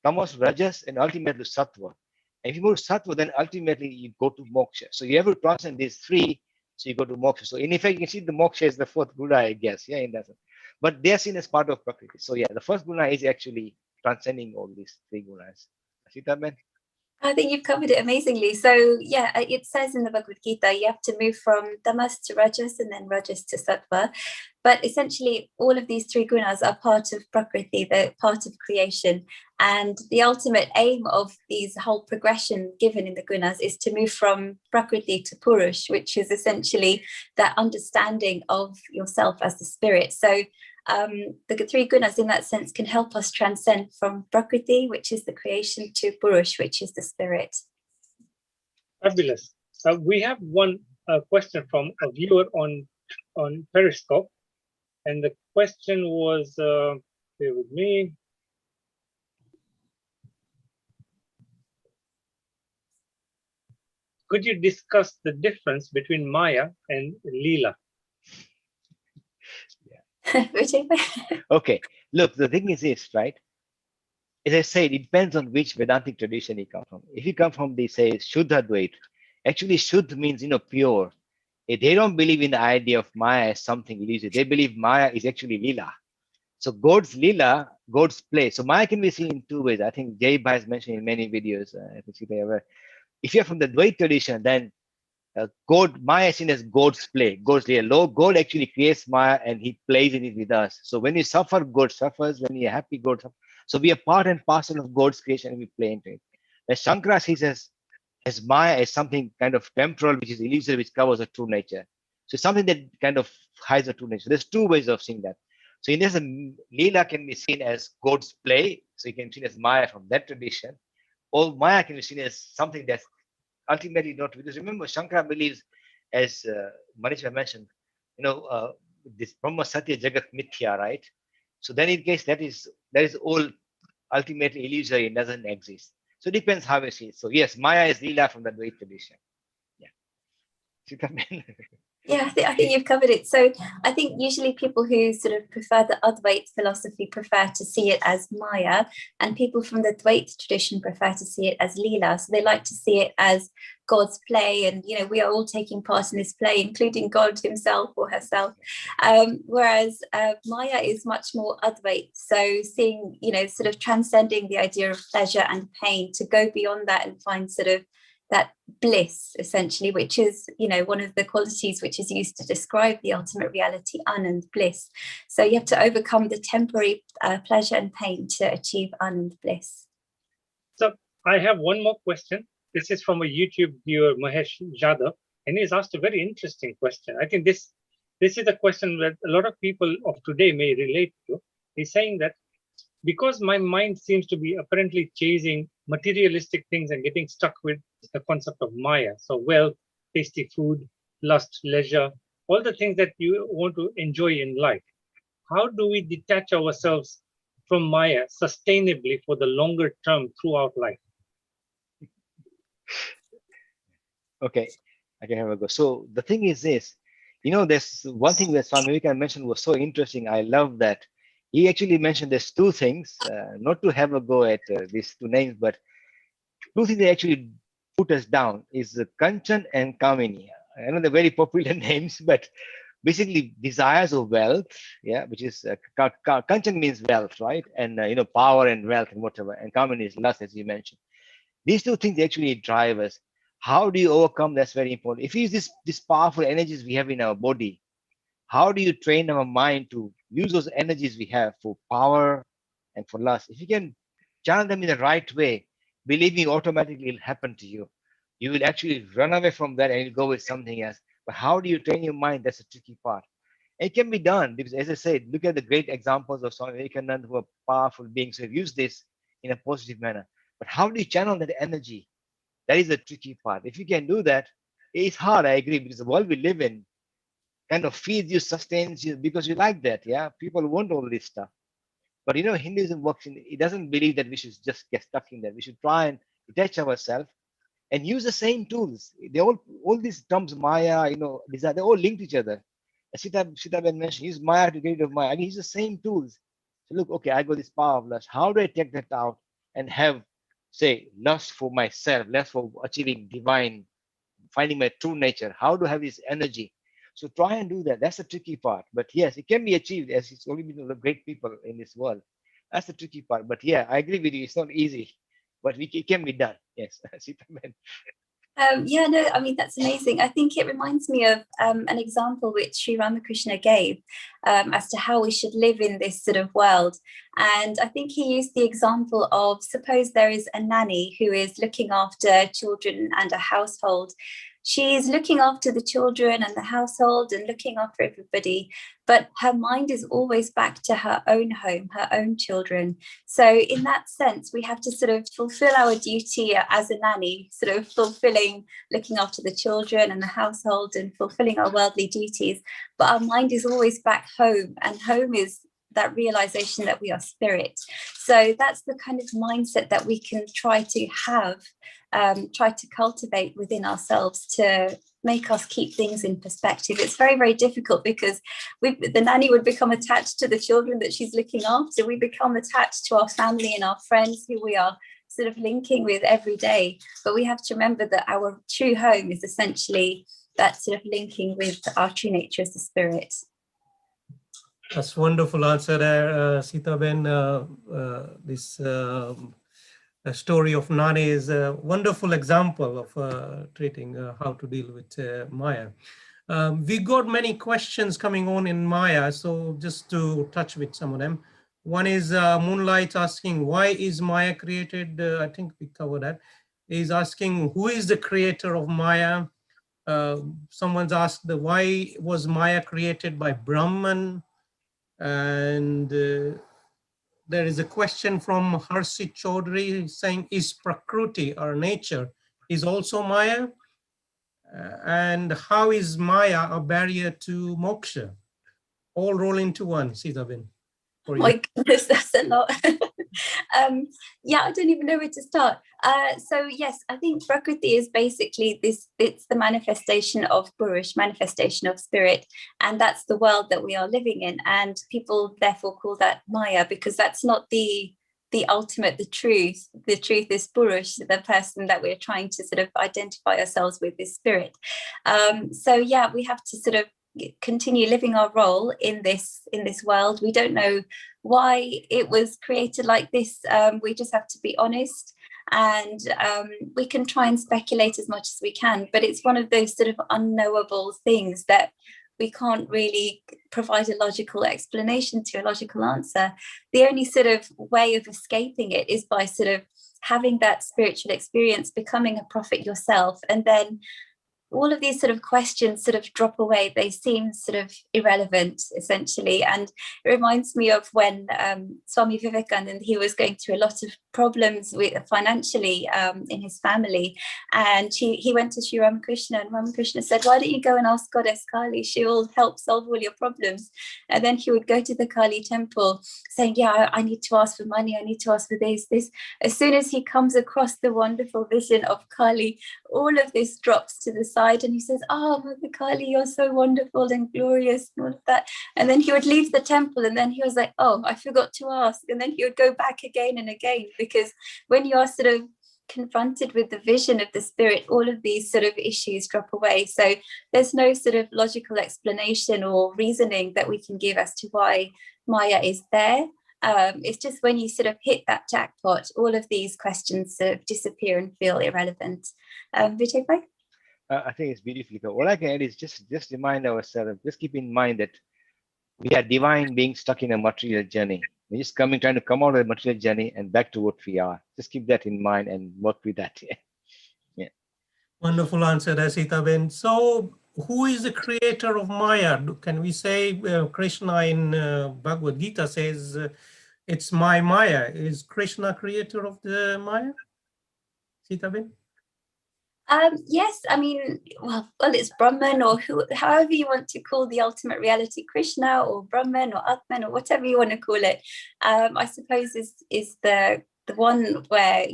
tamas, rajas, and ultimately to sattva. And if you move to sattva, then ultimately you go to moksha. So you have to transcend these 3, so you go to moksha. So in effect, you can see the moksha is the 4th guna, I guess. Yeah, in that sense. But they are seen as part of Prakriti. So yeah, the first guna is actually transcending all these 3 gunas. Sita, man? I think you've covered it amazingly. So yeah, it says in the Bhagavad Gita, you have to move from tamas to rajas and then rajas to sattva. But essentially, all of these 3 gunas are part of Prakriti, they're part of creation. And the ultimate aim of these whole progression given in the gunas is to move from Prakriti to Purush, which is essentially that understanding of yourself as the spirit. So the 3 gunas in that sense can help us transcend from Prakriti, which is the creation, to Purush, which is the spirit. Fabulous. We have one question from a viewer on Periscope, and the question was, bear with me. Could you discuss the difference between Maya and Leela? Okay, look, the thing is this, right? As I said, it depends on which Vedantic tradition you come from. If you come from the, say, Shuddha Dvait, actually Shuddha means, pure. They don't believe in the idea of Maya as something illusory. They believe Maya is actually Leela. So God's Leela, God's play. So Maya can be seen in 2 ways. I think Jay Bhai has mentioned in many videos. If you're from the Dvait tradition, then Maya is seen as God's play, God's Leela. God actually creates Maya and he plays in it with us. So when you suffer, God suffers. When you're happy, God suffers. So we are part and parcel of God's creation and we play into it. As Shankara sees as Maya as something kind of temporal, which is illusory, which covers a true nature. So something that kind of hides a true nature. There's 2 ways of seeing that. So in this, Leela can be seen as God's play. So you can see as Maya from that tradition. Or Maya can be seen as something that's ultimately not. Because remember, Shankara believes, as Manish mentioned, this Brahma Satya Jagat Mithya, right? So then in case that is all ultimately illusory and doesn't exist. So it depends how you see it. So yes, Maya is Leela from the Dvait tradition. Yeah. Yeah, I think you've covered it. So I think usually people who sort of prefer the Advait philosophy prefer to see it as Maya, and people from the Dvait tradition prefer to see it as Leela. So they like to see it as God's play, and we are all taking part in this play, including God himself or herself. Whereas Maya is much more Advait. So seeing, sort of transcending the idea of pleasure and pain to go beyond that and find sort of that bliss, essentially, which is, one of the qualities which is used to describe the ultimate reality, Anand, bliss. So you have to overcome the temporary pleasure and pain to achieve Anand, bliss. So I have one more question. This is from a YouTube viewer, Mahesh Jadhav, and he's asked a very interesting question. I think this is a question that a lot of people of today may relate to. He's saying that because my mind seems to be apparently chasing materialistic things and getting stuck with the concept of Maya. So wealth, tasty food, lust, leisure, all the things that you want to enjoy in life. How do we detach ourselves from Maya sustainably for the longer term throughout life? Okay, I can have a go. So the thing is this, there's one thing that Swami Vivekananda mentioned was so interesting. I love that. He actually mentioned there's two things, not to have a go at these two names, but two things they actually put us down is the Kanchan and Kamini. I know they're very popular names, but basically desires of wealth, yeah, which is Kanchan means wealth, right? And power and wealth and whatever, and Kamini is lust, as you mentioned. These two things actually drive us. How do you overcome? That's very important. If you use this powerful energies we have in our body, how do you train our mind to use those energies we have for power and for lust? If you can channel them in the right way, believe me, automatically it'll happen to you. You will actually run away from that and you'll go with something else. But how do you train your mind? That's a tricky part. It can be done because, as I said, look at the great examples of Swami Vivekananda who are powerful beings who have used this in a positive manner. But how do you channel that energy? That is the tricky part. If you can do that, it's hard, I agree, because the world we live in kind of feeds you, sustains you because you like that. Yeah, people want all this stuff. But Hinduism works it doesn't believe that we should just get stuck in that. We should try and detach ourselves and use the same tools. They all these terms, Maya, they're all linked to each other. As Sitaben mentioned, use Maya to get rid of Maya. I mean, use the same tools. So look, okay, I got this power of lust. How do I take that out and have, say, lust for myself, lust for achieving divine, finding my true nature? How do I have this energy? So try and do that. That's the tricky part. But yes, it can be achieved, as it's only been the great people in this world. That's the tricky part. But yeah, I agree with you. It's not easy, but it can be done. Yes, Sitaben. Yeah, no, I mean, that's amazing. I think it reminds me of an example which Sri Ramakrishna gave as to how we should live in this sort of world. And I think he used the example of, suppose there is a nanny who is looking after children and a household. She's looking after the children and the household and looking after everybody, but her mind is always back to her own home, her own children. So in that sense, we have to sort of fulfill our duty as a nanny, sort of fulfilling, looking after the children and the household and fulfilling our worldly duties. But our mind is always back home, and home is that realization that we are spirit. So that's the kind of mindset that we can try to have, try to cultivate within ourselves to make us keep things in perspective. It's very, very difficult because the nanny would become attached to the children that she's looking after. We become attached to our family and our friends who we are sort of linking with every day. But we have to remember that our true home is essentially that sort of linking with our true nature as the spirit. That's wonderful answer there, Sitaben. This story of Nani is a wonderful example of treating how to deal with Maya. We got many questions coming on in Maya, so just to touch with some of them. One is Moonlight asking, why is Maya created? I think we covered that. He's asking, who is the creator of Maya? Someone's asked, why was Maya created by Brahman? And there is a question from Harshit Chaudhary saying, is Prakruti, or nature, is also Maya? And how is Maya a barrier to moksha? All roll into one, Sitaben. My goodness, that's a lot. Yeah, I don't even know where to start. So yes, I think Prakriti is basically this, it's the manifestation of Purush, manifestation of spirit, and that's the world that we are living in. And people therefore call that Maya, because that's not the ultimate, the truth. The truth is Purush, the person that we're trying to sort of identify ourselves with, is spirit. So yeah, we have to sort of continue living our role in this world. We don't know why it was created like this. We just have to be honest, and we can try and speculate as much as we can, but it's one of those sort of unknowable things that we can't really provide a logical explanation to, a logical answer. The only sort of way of escaping it is by sort of having that spiritual experience, becoming a prophet yourself, and then all of these sort of questions sort of drop away. They seem sort of irrelevant, essentially. And it reminds me of when Swami Vivekananda, he was going through a lot of problems with financially in his family. And he went to Sri Ramakrishna, and Ramakrishna said, why don't you go and ask Goddess Kali? She will help solve all your problems. And then he would go to the Kali temple saying, yeah, I need to ask for money. I need to ask for this. As soon as he comes across the wonderful vision of Kali, all of this drops to the side, and he says, "Oh, Mother Kali, you're so wonderful and glorious," and all of that. And then he would leave the temple, and then he was like, "Oh, I forgot to ask," and then he would go back again and again, because when you are sort of confronted with the vision of the spirit, all of these sort of issues drop away. So there's no sort of logical explanation or reasoning that we can give as to why Maya is there. It's just when you sort of hit that jackpot, all of these questions sort of disappear and feel irrelevant. Vijay bhai? I think it's beautifully cool. All I can add is just remind ourselves, just keep in mind that we are divine beings stuck in a material journey. We're just trying to come out of the material journey and back to what we are. Just keep that in mind and work with that. Yeah. Wonderful answer, Sita Ben. So, who is the creator of Maya? Can we say Krishna in Bhagavad Gita says, it's my Maya? Is Krishna creator of the Maya? Sita Ben? Yes, I mean, well, it's Brahman, or however you want to call the ultimate reality, Krishna or Brahman or Atman or whatever you want to call it. I suppose is the one where,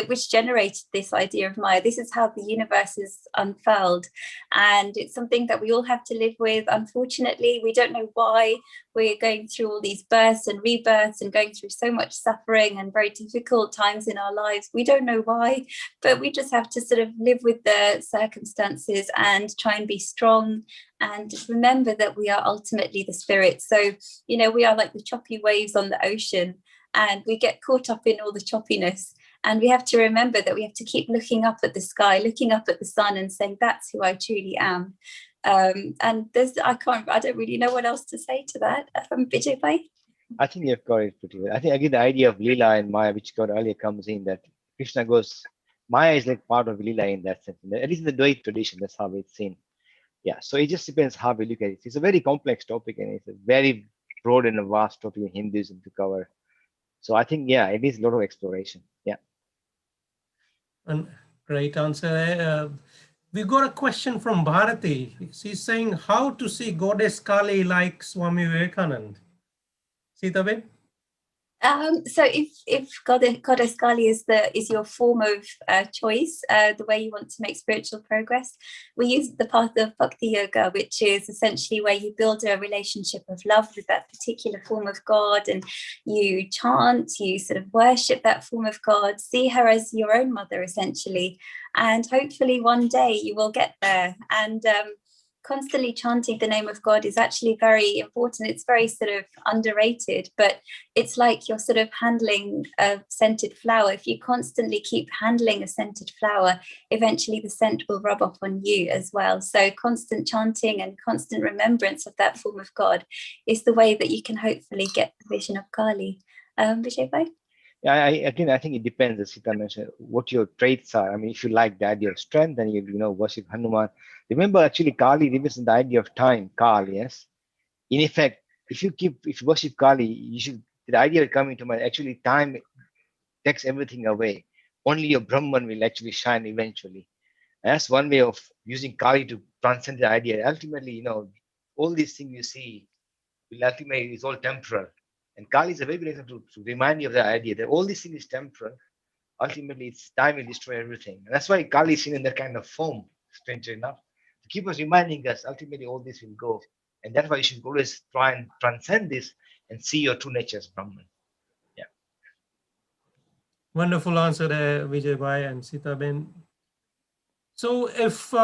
which generated this idea of Maya. This is how the universe is unfurled, and it's something that we all have to live with. Unfortunately, we don't know why we're going through all these births and rebirths and going through so much suffering and very difficult times in our lives. We don't know why, but we just have to sort of live with the circumstances and try and be strong and remember that we are ultimately the spirit. So, we are like the choppy waves on the ocean, and we get caught up in all the choppiness. And we have to remember that we have to keep looking up at the sky, looking up at the sun and saying, that's who I truly am. And I don't really know what else to say to that. Vijay bhai? I think you've got it pretty well. I think again, the idea of Leela and Maya, which got earlier, comes in that Krishna goes, Maya is like part of Leela in that sense. At least in the Dvait tradition, that's how it's seen. Yeah, so it just depends how we look at it. It's a very complex topic, and it's a very broad and a vast topic in Hinduism to cover. So I think, yeah, it needs a lot of exploration. Yeah. And great answer. We got a question from Bharati. She's saying how to see Goddess Kali like Swami Vivekanand. Sita Ben? So if Goddess Kali is your form of choice, the way you want to make spiritual progress, we use the path of Bhakti Yoga, which is essentially where you build a relationship of love with that particular form of God, and you chant, you sort of worship that form of God, see her as your own mother essentially, and hopefully one day you will get there. And constantly chanting the name of God is actually very important. It's very sort of underrated, but it's like you're sort of handling a scented flower. If you constantly keep handling a scented flower, eventually the scent will rub off on you as well. So constant chanting and constant remembrance of that form of God is the way that you can hopefully get the vision of Kali. Vijay bhai? Yeah, I think it depends, as Sita mentioned, what your traits are. I mean, if you like the idea of strength, then you worship Hanuman. Remember, actually, Kali represents the idea of time, Kal, yes? In effect, if you worship Kali, the idea will come into mind, actually, time takes everything away. Only your Brahman will actually shine eventually. And that's one way of using Kali to transcend the idea. Ultimately, all these things you see will ultimately is all temporal. And Kali is a very good example to remind you of the idea that all these things is temporal. Ultimately, it's time will destroy everything. And that's why Kali is seen in that kind of form, strangely enough, to keep us reminding us, ultimately, all this will go. And that's why you should always try and transcend this and see your true nature as Brahman. Yeah. Wonderful answer there, Vijay bhai and Sita Ben. So if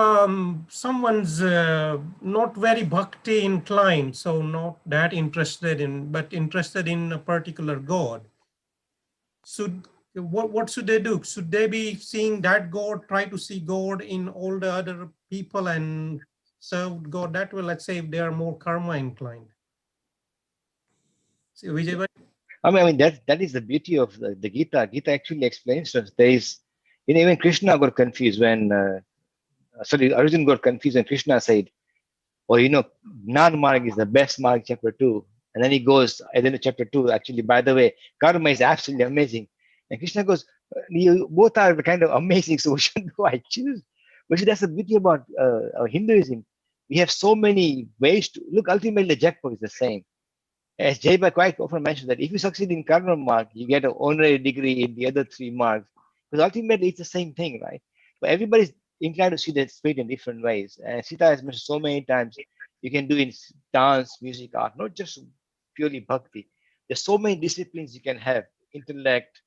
someone's not very bhakti inclined, so not that interested in, but interested in a particular God, what should they do? Should they be seeing that God, try to see God in all the other people and serve God that way? Let's say if they are more karma inclined. So, Vijay bhai? I mean that is the beauty of the Gita. Gita actually explains to us there is, even Krishna got confused when, Arjun got confused when Krishna said, Gnan Marg is the best Marg, chapter 2. And then he goes, at the end of chapter 2, actually, by the way, karma is absolutely amazing. And Krishna goes, you both are kind of amazing, so which one do I choose? But that's the beauty about Hinduism. We have so many ways to look. Ultimately, the jackpot is the same. As Jaiba quite often mentions that if you succeed in karma marg, you get an honorary degree in the other 3 marks. Because ultimately, it's the same thing, right? But everybody's inclined to see the spirit in different ways. And Sita has mentioned so many times, you can do in dance, music, art, not just purely bhakti. There's so many disciplines you can have, intellect,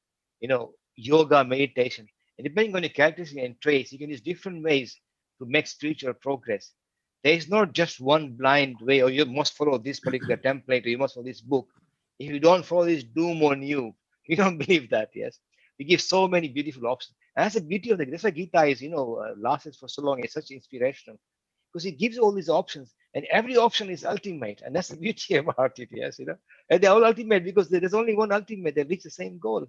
yoga, meditation. And depending on your characteristics and traits, you can use different ways to make spiritual progress. There is not just one blind way, or you must follow this particular template, or you must follow this book. If you don't follow this, doom on you. We don't believe that, yes. We give so many beautiful options. And that's the beauty of that's why Gita is, lasted for so long. It's such inspirational because it gives all these options, and every option is ultimate. And that's the beauty about it, yes, And they're all ultimate because there's only one ultimate. They reach the same goal.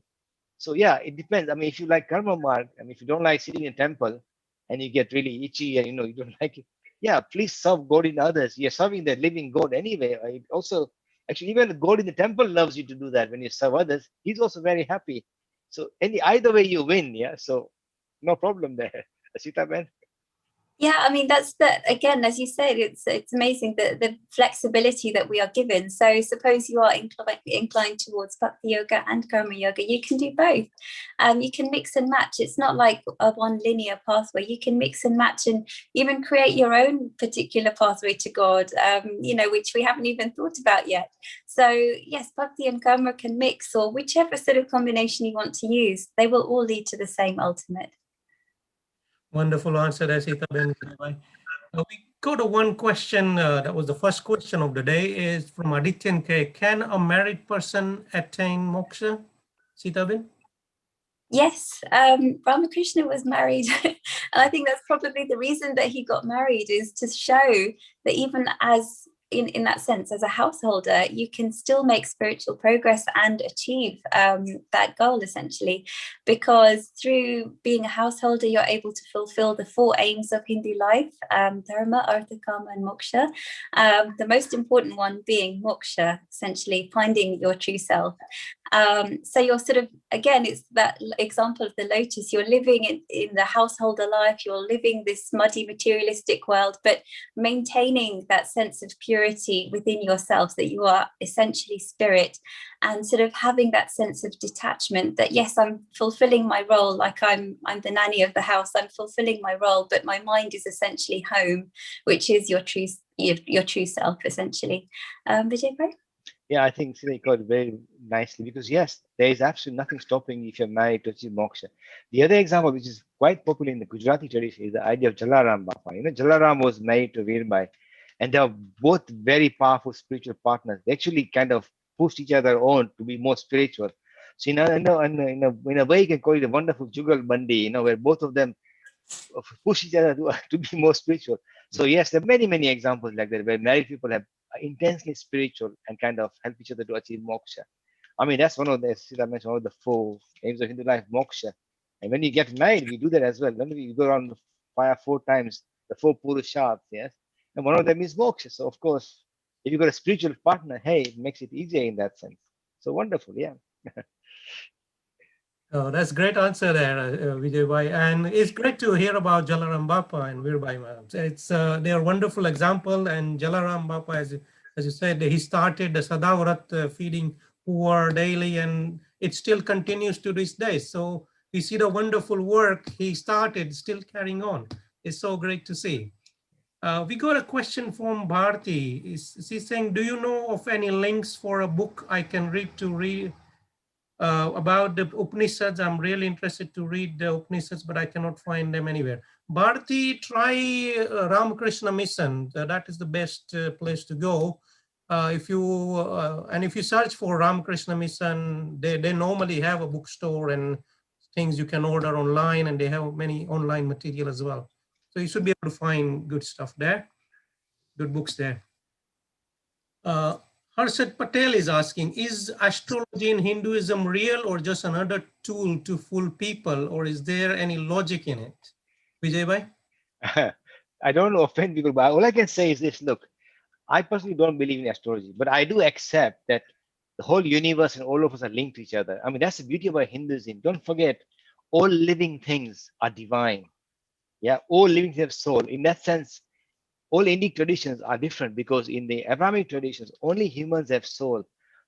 So yeah, it depends. I mean, if you like karma marg, if you don't like sitting in a temple and you get really itchy and you don't like it, yeah, please serve God in others. You're serving the living God anyway. Also, actually, even the God in the temple loves you to do that. When you serve others, he's also very happy. So either way you win, yeah. So no problem there. Sita Ben. Yeah, I mean, that's again, as you said, it's amazing the flexibility that we are given. So suppose you are inclined towards bhakti yoga and karma yoga, you can do both. You can mix and match. It's not like a one linear pathway. You can mix and match and even create your own particular pathway to God, which we haven't even thought about yet. So yes, bhakti and karma can mix, or whichever sort of combination you want to use, they will all lead to the same ultimate. Wonderful answer there, Sita Ben. We go to one question. That was the first question of the day, is from Adityan K. Can a married person attain moksha? Sita Ben? Yes, Ramakrishna was married. And I think that's probably the reason that he got married, is to show that even as in that sense, as a householder, you can still make spiritual progress and achieve that goal, essentially, because through being a householder, you're able to fulfill the 4 aims of Hindu life: dharma, artha, kama, and moksha. The most important one being moksha, essentially finding your true self. So you're sort of, again, it's that example of the lotus. You're living in the householder life, you're living this muddy materialistic world, but maintaining that sense of purity within yourself, that you are essentially spirit, and sort of having that sense of detachment that, yes, I'm fulfilling my role, like I'm the nanny of the house, I'm fulfilling my role, but my mind is essentially home, which is your true self, essentially. Vijay Bhai? Yeah, I think Sita got it very nicely, because yes, there is absolutely nothing stopping if you're married to achieve moksha. The other example, which is quite popular in the Gujarati tradition, is the idea of Jalaram Bapa. Jalaram was married to Veerbai, and they are both very powerful spiritual partners. They actually kind of pushed each other on to be more spiritual. So in a way, you can call it a wonderful Jugal Bandi, where both of them push each other to be more spiritual. So yes, there are many, many examples like that, where married people have intensely spiritual and kind of help each other to achieve moksha. I mean, that's one of the, as I mentioned, one of the 4 aims of Hindu life, moksha. And when you get married, we do that as well. Then we go around the fire 4 times, the 4 Purushas, yes. And one of them is moksha. So of course, if you've got a spiritual partner, hey, it makes it easier in that sense. So wonderful, yeah. Oh, that's a great answer there, Vijay Bhai. And it's great to hear about Jalaram Bapa and Veerbai Madam. It's they are wonderful example. And Jalaram Bapa, as you said, he started the Sadavarat feeding poor daily, and it still continues to this day. So we see the wonderful work he started still carrying on. It's so great to see. We got a question from Bharti. She's saying, do you know of any links for a book I can read about the Upanishads? I'm really interested to read the Upanishads, but I cannot find them anywhere. Bharti, try Ramakrishna Mission. That is the best place to go. If you search for Ramakrishna Mission, they normally have a bookstore and things you can order online, and they have many online material as well. So you should be able to find good stuff there, good books there. Harshad Patel is asking, is astrology in Hinduism real or just another tool to fool people, or is there any logic in it? Vijay Bhai? I don't want to offend people, but all I can say is this: look, I personally don't believe in astrology, but I do accept that the whole universe and all of us are linked to each other. I mean, that's the beauty about Hinduism. Don't forget, all living things are divine. Yeah, all living things have soul. In that sense, all Indic traditions are different, because in the Abrahamic traditions, only humans have soul.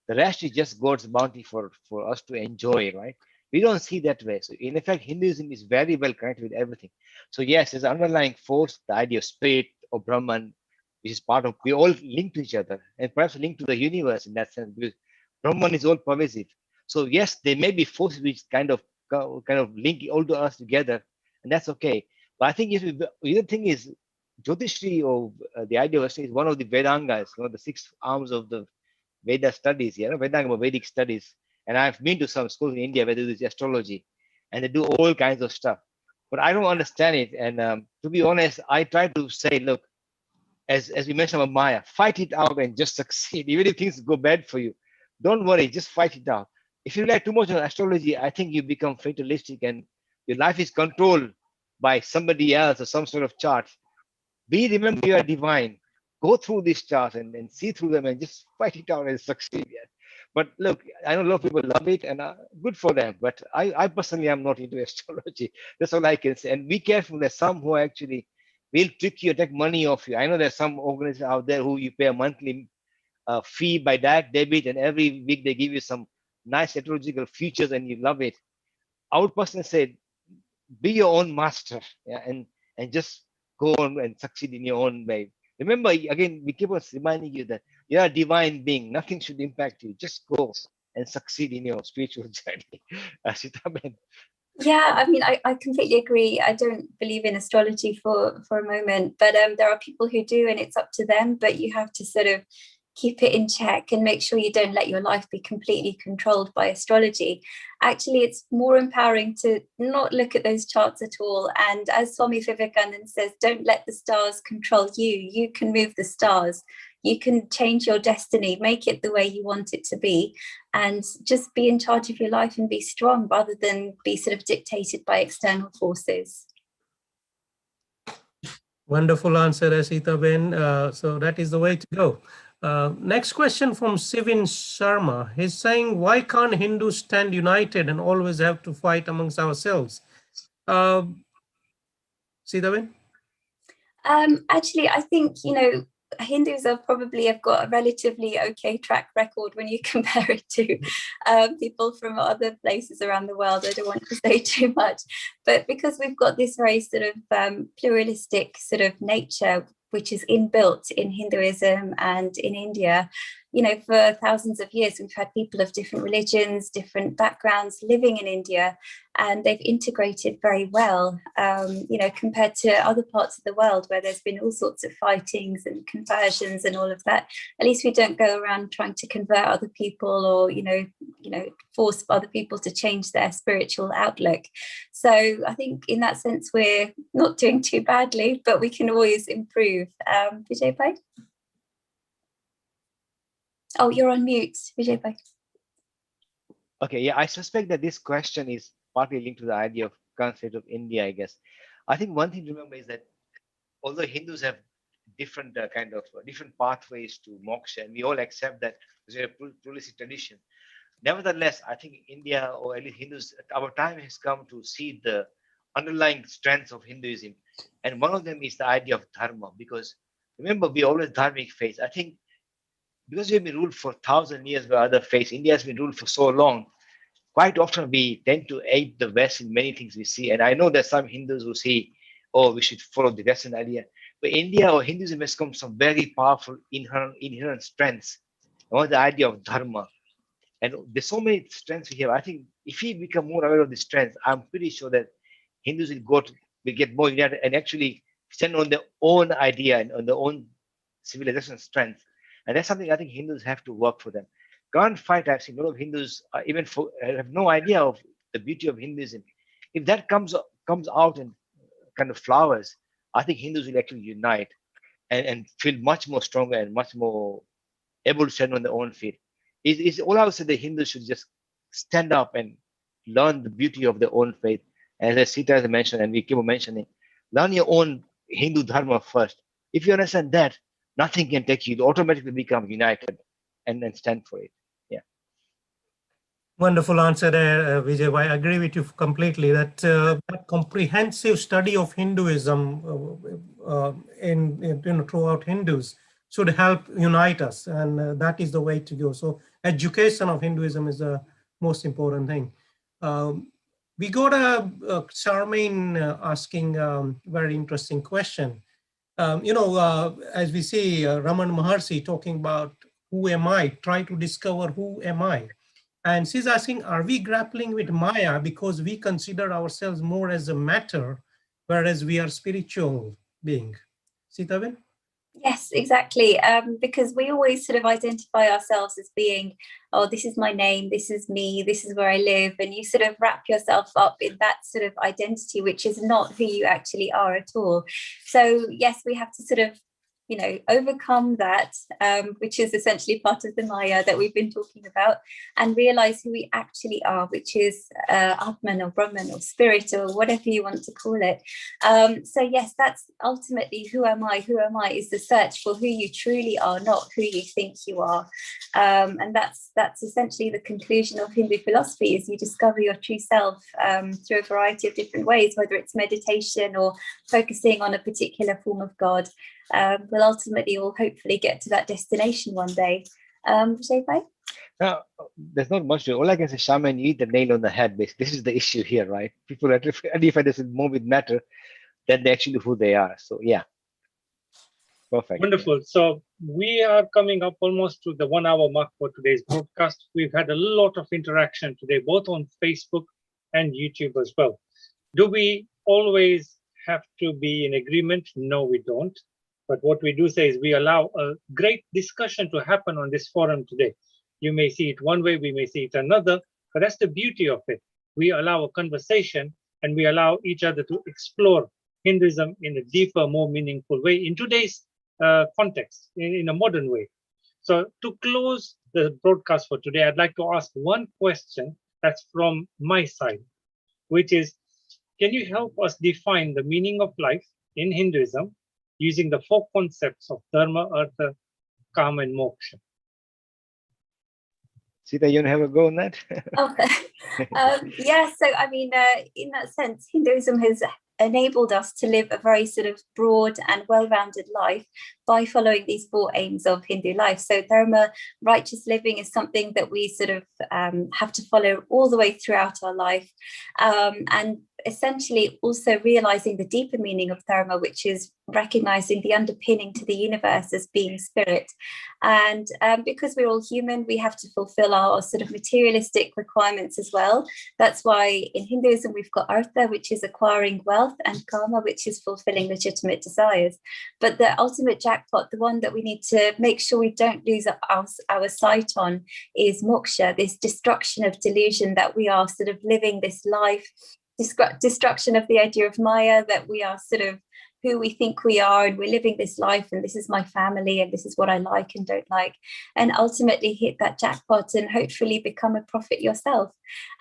The rest is just God's bounty for us to enjoy, right? We don't see that way. So in effect, Hinduism is very well connected with everything. So yes, there's an underlying force, the idea of spirit or Brahman, which is part of, we all link to each other and perhaps linked to the universe in that sense, because Brahman is all pervasive. So yes, there may be forces which kind of link all to us together, and that's okay. But I think the other thing is Jyotishri, or the idea of is one of the Vedangas, the 6 arms of the Veda studies, Vedanga or Vedic studies. And I've been to some schools in India where they do astrology, and they do all kinds of stuff. But I don't understand it. And to be honest, I try to say, look, as we mentioned about Maya, fight it out and just succeed. Even if things go bad for you, don't worry, just fight it out. If you rely too much on astrology, I think you become fatalistic and your life is controlled by somebody else or some sort of chart. Remember, you are divine. Go through these charts and see through them and just fight it out and succeed. Yeah. But look, I know a lot of people love it and good for them. But I personally am not into astrology. That's all I can say. And be careful. There's some who actually will trick you, take money off you. I know there's some organizations out there who you pay a monthly fee by direct debit, and every week they give you some nice astrological features and you love it. I would personally say, be your own master, yeah, and just go on and succeed in your own way. Remember, again, we keep on reminding you that you're a divine being. Nothing should impact you. Just go and succeed in your spiritual journey. Sitaben. Yeah, I mean, I completely agree. I don't believe in astrology for a moment, but there are people who do, and it's up to them. But you have to sort of keep it in check and make sure you don't let your life be completely controlled by astrology. Actually, it's more empowering to not look at those charts at all. And as Swami Vivekananda says, don't let the stars control you. You can move the stars. You can change your destiny, make it the way you want it to be, and just be in charge of your life and be strong rather than be sort of dictated by external forces. Wonderful answer, Sitaben. So that is the way to go. Next question from Sivin Sharma. He's saying, why can't Hindus stand united and always have to fight amongst ourselves? Sitaben? Actually, I think, Hindus have got a relatively okay track record when you compare it to people from other places around the world. I don't want to say too much, but because we've got this very sort of pluralistic sort of nature, which is inbuilt in Hinduism and in India, for thousands of years, we've had people of different religions, different backgrounds living in India, and they've integrated very well, compared to other parts of the world where there's been all sorts of fightings and conversions and all of that. At least we don't go around trying to convert other people or, force other people to change their spiritual outlook. So I think in that sense, we're not doing too badly, but we can always improve. Vijay Bhai? Oh, you're on mute, Vijay Bhai. Okay, yeah, I suspect that this question is partly linked to the idea of current state of India, I guess. I think one thing to remember is that although Hindus have different different pathways to moksha, and we all accept that there's a pluralistic tradition. Nevertheless, I think India, or at least Hindus, our time has come to see the underlying strengths of Hinduism. And one of them is the idea of dharma, because remember, we always dharmic faith. I think because we've been ruled for 1,000 years by other faiths, India has been ruled for so long, quite often we tend to aid the West in many things we see. And I know there's some Hindus who say, oh, we should follow the Western idea. But India or Hinduism has come some very powerful inherent strengths. One is the idea of dharma. And there's so many strengths we have. I think if we become more aware of the strengths, I'm pretty sure that Hindus will get more united and actually stand on their own idea and on their own civilization strength. And that's something I think Hindus have to work for them. Current fight, I've seen a lot of Hindus have no idea of the beauty of Hinduism. If that comes out and kind of flowers, I think Hindus will actually unite and feel much more stronger and much more able to stand on their own feet. Is all I would say the Hindus should just stand up and learn the beauty of their own faith. As Sita has mentioned, and we keep mentioning, learn your own Hindu dharma first. If you understand that, nothing can take you. You automatically become united and stand for it. Yeah. Wonderful answer there, Vijay. I agree with you completely that that comprehensive study of Hinduism throughout Hindus should help unite us, and that is the way to go. So education of Hinduism is the most important thing. We got Charmaine asking very interesting question. As we see Raman Maharshi talking about who am I, try to discover who am I. And she's asking, are we grappling with Maya because we consider ourselves more as a matter, whereas we are spiritual being? Sitaben? Yes, exactly. Because we always sort of identify ourselves as being, oh, this is my name, this is me, this is where I live. And you sort of wrap yourself up in that sort of identity, which is not who you actually are at all. So yes, we have to sort of, overcome that, which is essentially part of the Maya that we've been talking about, and realize who we actually are, which is Atman or Brahman or spirit or whatever you want to call it. So yes, that's ultimately who am I? Who am I is the search for who you truly are, not who you think you are. And that's essentially the conclusion of Hindu philosophy, is you discover your true self through a variety of different ways, whether it's meditation or focusing on a particular form of God. We'll ultimately all hopefully get to that destination one day. Vijay? Now, there's not much to it. All I can say, Shaman, you hit the nail on the head. Basically, this is the issue here, right? People identify this more with matter than they actually who they are. So, yeah. Perfect. Wonderful. So we are coming up almost to the 1 hour mark for today's broadcast. We've had a lot of interaction today, both on Facebook and YouTube as well. Do we always have to be in agreement? No, we don't. But what we do say is we allow a great discussion to happen on this forum today. You may see it one way, we may see it another, but that's the beauty of it. We allow a conversation and we allow each other to explore Hinduism in a deeper, more meaningful way in today's context, in a modern way. So to close the broadcast for today, I'd like to ask one question that's from my side, which is, can you help us define the meaning of life in Hinduism using the 4 concepts of dharma, artha, kama, and moksha? Sita, you want to have a go on that? Yeah, so I mean, in that sense, Hinduism has enabled us to live a very sort of broad and well-rounded life by following these 4 aims of Hindu life. So dharma, righteous living, is something that we sort of have to follow all the way throughout our life. And essentially also realizing the deeper meaning of dharma, which is recognizing the underpinning to the universe as being spirit. And because we're all human, we have to fulfill our sort of materialistic requirements as well. That's why in Hinduism, we've got artha, which is acquiring wealth, and kama, which is fulfilling legitimate desires. But the ultimate jackpot, the one that we need to make sure we don't lose our sight on, is moksha, this destruction of delusion that we are sort of living this life, destruction of the idea of Maya, that we are sort of who we think we are, and we're living this life, and this is my family, and this is what I like and don't like, and ultimately hit that jackpot and hopefully become a prophet yourself.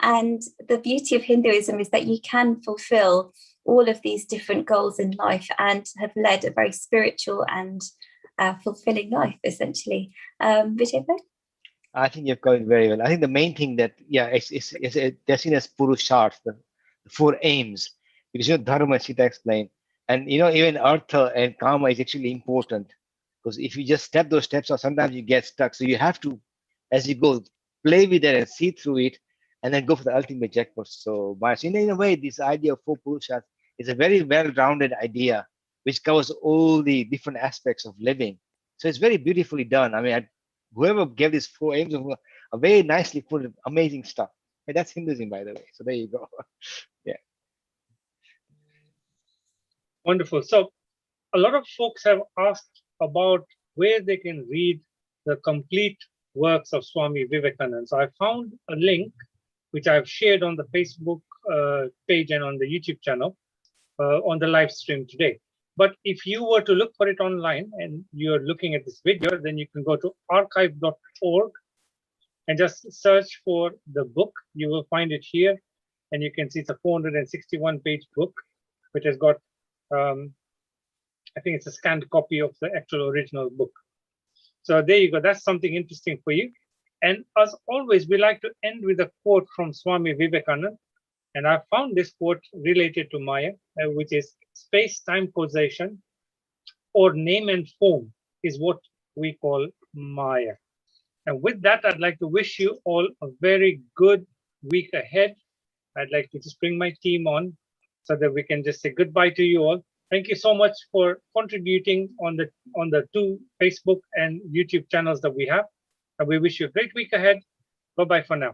And the beauty of Hinduism is that you can fulfill all of these different goals in life and have led a very spiritual and fulfilling life, essentially. Vijay? I think you've covered very well. I think the main thing that, they're seen as purusharths, the 4 aims, because dharma, Sita explained, and even artha and kama is actually important, because if you just step those steps out, sometimes you get stuck. So you have to, as you go, play with it and see through it, and then go for the ultimate jackpot. So in a way, this idea of 4 purusharths is a very well-rounded idea, which covers all the different aspects of living. So it's very beautifully done. I mean, whoever gave these 4 aims are very nicely put, amazing stuff. And that's Hinduism, by the way. So there you go. Yeah. Wonderful. So a lot of folks have asked about where they can read the complete works of Swami Vivekananda. So I found a link, which I've shared on the Facebook page and on the YouTube channel on the live stream today. But if you were to look for it online and you're looking at this video, then you can go to archive.org and just search for the book. You will find it here, and you can see it's a 461-page book, which has got, I think it's a scanned copy of the actual original book. So there you go. That's something interesting for you. And as always, we like to end with a quote from Swami Vivekananda. And I found this quote related to Maya, which is, space-time causation or name and form is what we call Maya. And with that, I'd like to wish you all a very good week ahead. I'd like to just bring my team on so that we can just say goodbye to you all. Thank you so much for contributing on the 2 Facebook and YouTube channels that we have. And we wish you a great week ahead. Bye-bye for now.